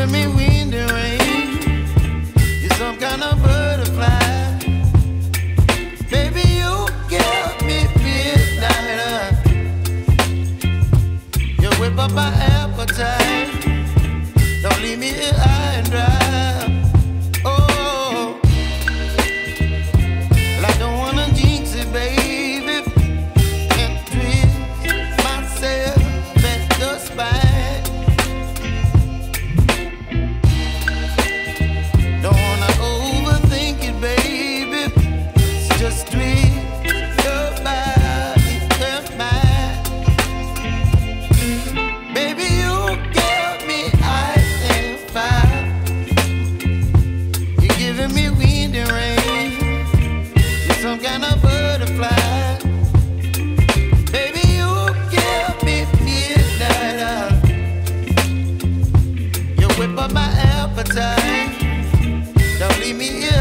giving me wind and rain. You're some kind of butterfly. Baby, you give me midnight. You whip up my appetite. Don't leave me here high and dry. Oh, well, I don't wanna jinx it, baby. Can't twist myself at the spine. Don't wanna overthink it, baby. It's just twist your body and mine. Baby, you give me ice and fire. You're giving me wind and rain. You're some kind of butterfly. Baby, you give me midnight. You whip up my appetite. Don't leave me here